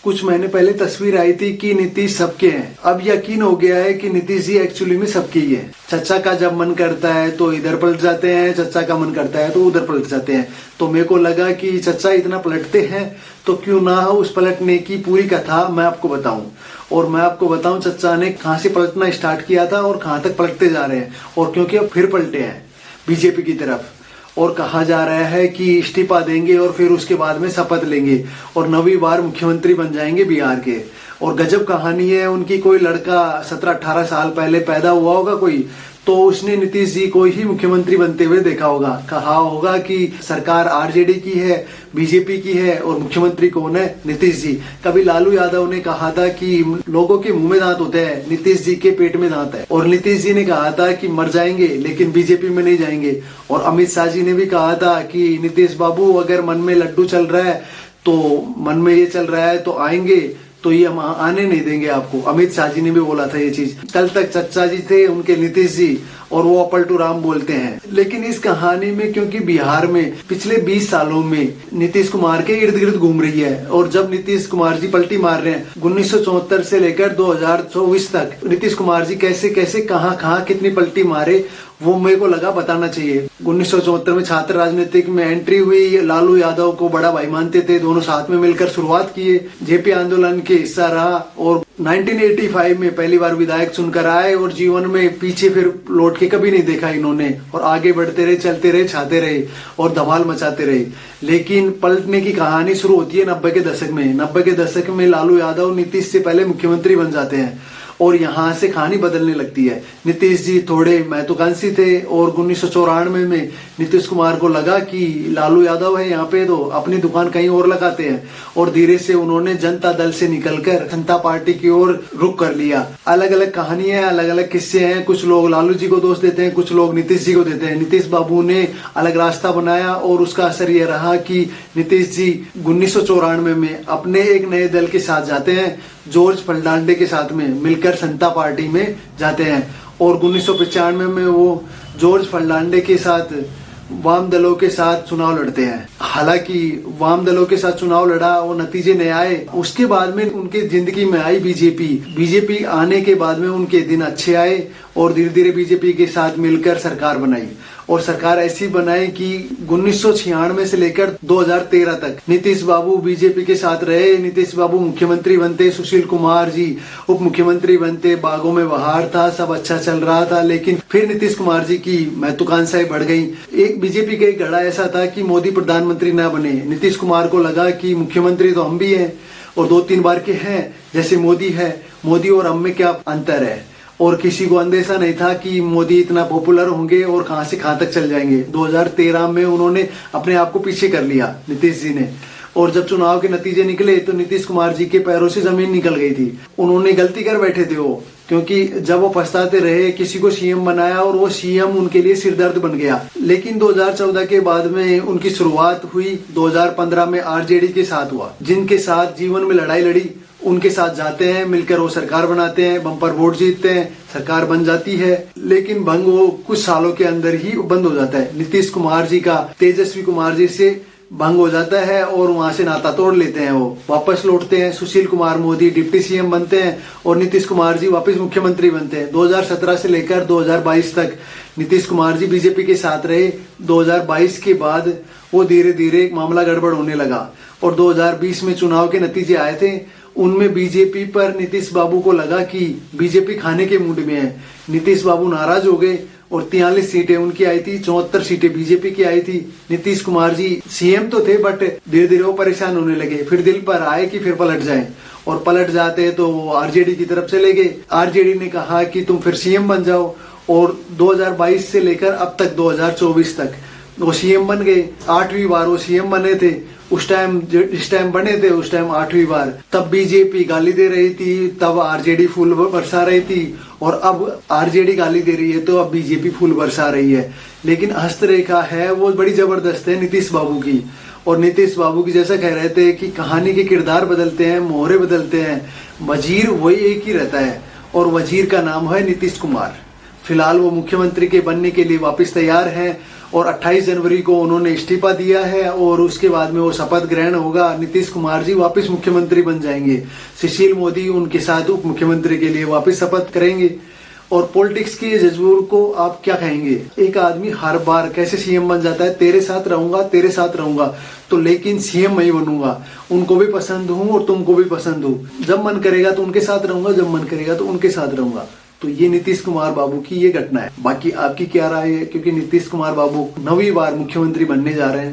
कुछ महीने पहले तस्वीर आई थी कि नीतीश सबके हैं। अब यकीन हो गया है कि नीतीश जी एक्चुअली में सबके ही है। चचा का जब मन करता है तो इधर पलट जाते हैं, चचा का मन करता है तो उधर पलट जाते हैं। तो मेरे को लगा कि चचा इतना पलटते हैं तो क्यों ना हो उस पलटने की पूरी कथा मैं आपको बताऊं। और मैं आपको बताऊं चचा ने कहां से पलटना स्टार्ट किया था और कहां तक पलटते जा रहे हैं, और क्योंकि अब फिर पलटे हैं बीजेपी की तरफ। और कहा जा रहा है कि इस्तीफा देंगे और फिर उसके बाद में शपथ लेंगे और 9वीं बार मुख्यमंत्री बन जाएंगे बिहार के। और गजब कहानी है उनकी। कोई लड़का 17-18 साल पहले पैदा हुआ होगा कोई, तो उसने नीतीश जी को ही मुख्यमंत्री बनते हुए देखा होगा। कहा होगा कि सरकार आरजेडी की है, बीजेपी की है और मुख्यमंत्री कौन है? नीतीश जी। कभी लालू यादव ने कहा था कि लोगों के मुंह में दांत होते हैं, नीतीश जी के पेट में दांत है। और नीतीश जी ने कहा था कि मर जाएंगे लेकिन बीजेपी में नहीं जाएंगे। और अमित शाह जी ने भी कहा था कि नीतीश बाबू अगर मन में लड्डू चल रहा है तो मन में ये चल रहा है तो आएंगे, तो ये हम आने नहीं देंगे आपको। अमित शाह जी ने भी बोला था ये चीज। कल तक चचा जी थे उनके नीतीश जी और वो पलटू राम बोलते हैं। लेकिन इस कहानी में क्योंकि बिहार में पिछले 20 सालों में नीतीश कुमार के इर्द गिर्द घूम रही है, और जब नीतीश कुमार जी पलटी मार रहे हैं 1974 से लेकर 2024 तक नीतीश कुमार जी कैसे कैसे कहां कितनी पलटी मारे वो मेरे को लगा बताना चाहिए। 1974 में छात्र राजनीतिक में एंट्री हुई, लालू यादव को बड़ा भाई मानते थे, दोनों साथ में मिलकर शुरुआत किए, जेपी आंदोलन के हिस्सा रहा और 1985 में पहली बार विधायक चुनकर आए और जीवन में पीछे फिर लौट के कभी नहीं देखा इन्होंने, और आगे बढ़ते रहे, चलते रहे, छाते रहे और धमाल मचाते रहे। लेकिन पलटने की कहानी शुरू होती है 90 के दशक में। 90 के दशक में लालू यादव नीतीश से पहले मुख्यमंत्री बन जाते हैं और यहाँ से कहानी बदलने लगती है। नीतीश जी थोड़े महत्वाकांक्षी थे और 1994 में नीतीश कुमार को लगा कि लालू यादव है यहाँ पे तो अपनी दुकान कहीं और लगाते हैं, और धीरे से उन्होंने जनता दल से निकलकर जनता पार्टी की ओर रुख कर लिया। अलग अलग कहानियां हैं, अलग अलग किस्से हैं। कुछ लोग लालू जी को दोष देते हैं, कुछ लोग नीतीश जी को देते हैं। नीतीश बाबू ने अलग रास्ता बनाया और उसका असर यह रहा कि नीतीश जी 1994 में अपने एक नए दल के साथ जाते हैं, जॉर्ज फर्नांडे के साथ में मिलकर जनता पार्टी में जाते हैं। और 1995 में वो जॉर्ज फर्नांडे के साथ वाम दलों के साथ चुनाव लड़ते हैं। हालांकि वाम दलों के साथ चुनाव लड़ा, वो नतीजे नहीं आए। उसके बाद में उनके जिंदगी में आई बीजेपी आने के बाद में उनके दिन अच्छे आए और धीरे धीरे बीजेपी के साथ मिलकर सरकार बनाई। और सरकार ऐसी बनाई कि 1996 से लेकर 2013 तक नीतीश बाबू बीजेपी के साथ रहे। नीतीश बाबू मुख्यमंत्री बनते, सुशील कुमार जी उप मुख्यमंत्री बनते, बागों में बहार था, सब अच्छा चल रहा था। लेकिन फिर नीतीश कुमार जी की महत्वाकांक्षाएं बढ़ गई। एक बीजेपी का एक गढ़ा ऐसा था कि मोदी प्रधानमंत्री न बने। नीतीश कुमार को लगा कि मुख्यमंत्री तो हम भी हैं और 2-3 बार के हैं, जैसे मोदी है। मोदी और हम में क्या अंतर है? और किसी को अंदेशा नहीं था कि मोदी इतना पॉपुलर होंगे और कहां से कहां तक चल जाएंगे। 2013 में उन्होंने अपने आप को पीछे कर लिया नीतीश जी ने। और जब चुनाव के नतीजे निकले तो नीतीश कुमार जी के पैरों से जमीन निकल गई थी। उन्होंने गलती कर बैठे थे वो, क्योंकि जब वो पछताते रहे, किसी को सीएम बनाया और वो सीएम उनके लिए सिरदर्द बन गया। लेकिन 2014 के बाद में उनकी शुरुआत हुई 2015 में आरजेडी के साथ हुआ, जिनके साथ जीवन में लड़ाई लड़ी, उनके साथ जाते हैं, मिलकर वो सरकार बनाते हैं, बम्पर वोट जीतते हैं, सरकार बन जाती है। लेकिन भंग वो कुछ सालों के अंदर ही बंद हो जाता है। नीतीश कुमार जी का तेजस्वी कुमार जी से भंग हो जाता है और वहां से नाता तोड़ लेते हैं। वो वापस लौटते हैं, सुशील कुमार मोदी डिप्टी सीएम बनते हैं और नीतीश कुमार जी वापस मुख्यमंत्री बनते हैं। 2017 से लेकर 2022 तक नीतीश कुमार जी बीजेपी के साथ रहे। 2022 के बाद वो धीरे धीरे मामला गड़बड़ होने लगा और 2020 में चुनाव के नतीजे आए थे। उनमें बीजेपी पर नीतीश बाबू को लगा कि बीजेपी खाने के मूड में है। नीतीश बाबू नाराज हो गए और 43 सीटें उनकी आई थी, 74 सीटें बीजेपी की आई थी। नीतीश कुमार जी सीएम तो थे बट धीरे धीरे वो परेशान होने लगे। फिर दिल पर आए कि फिर पलट जाएं, और पलट जाते तो आरजेडी की तरफ चले गए। आरजेडी ने कहा कि तुम फिर सीएम बन जाओ, और 2022 से लेकर अब तक 2024 तक वो सीएम बन गए। 8वीं बार वो सीएम बने थे। उस टाइम जिस टाइम बने थे उस टाइम 8वीं बार, तब बीजेपी गाली दे रही थी, तब आरजेडी फूल बरसा रही थी, और अब आरजेडी गाली दे रही है तो अब बीजेपी फूल बरसा रही है। लेकिन हस्तरेखा है वो बड़ी जबरदस्त है नीतीश बाबू की। और नीतीश बाबू की जैसा कह रहे थे कि कहानी के किरदार बदलते हैं, मोहरे बदलते हैं, वजीर वही एक ही रहता है और वजीर का नाम है नीतीश कुमार। फिलहाल वो मुख्यमंत्री के बनने के लिए वापस तैयार हैं और 28 जनवरी को उन्होंने इस्तीफा दिया है और उसके बाद में वो शपथ ग्रहण होगा। नीतीश कुमार जी वापस मुख्यमंत्री बन जाएंगे। सुशील मोदी उनके साथ उप मुख्यमंत्री के लिए वापस शपथ करेंगे। और पॉलिटिक्स के जज्बों को आप क्या कहेंगे? एक आदमी हर बार कैसे सीएम बन जाता है, तेरे साथ रहूंगा तेरे साथ रहूंगा, तो लेकिन सीएम मैं ही बनूंगा, उनको भी पसंद हूं और तुमको भी पसंद हूं, जब मन करेगा तो उनके साथ रहूंगा, जब मन करेगा तो उनके साथ रहूंगा। तो ये नीतीश कुमार बाबू की ये घटना है। बाकी आपकी क्या राय है? क्योंकि नीतीश कुमार बाबू 9वीं बार मुख्यमंत्री बनने जा रहे हैं।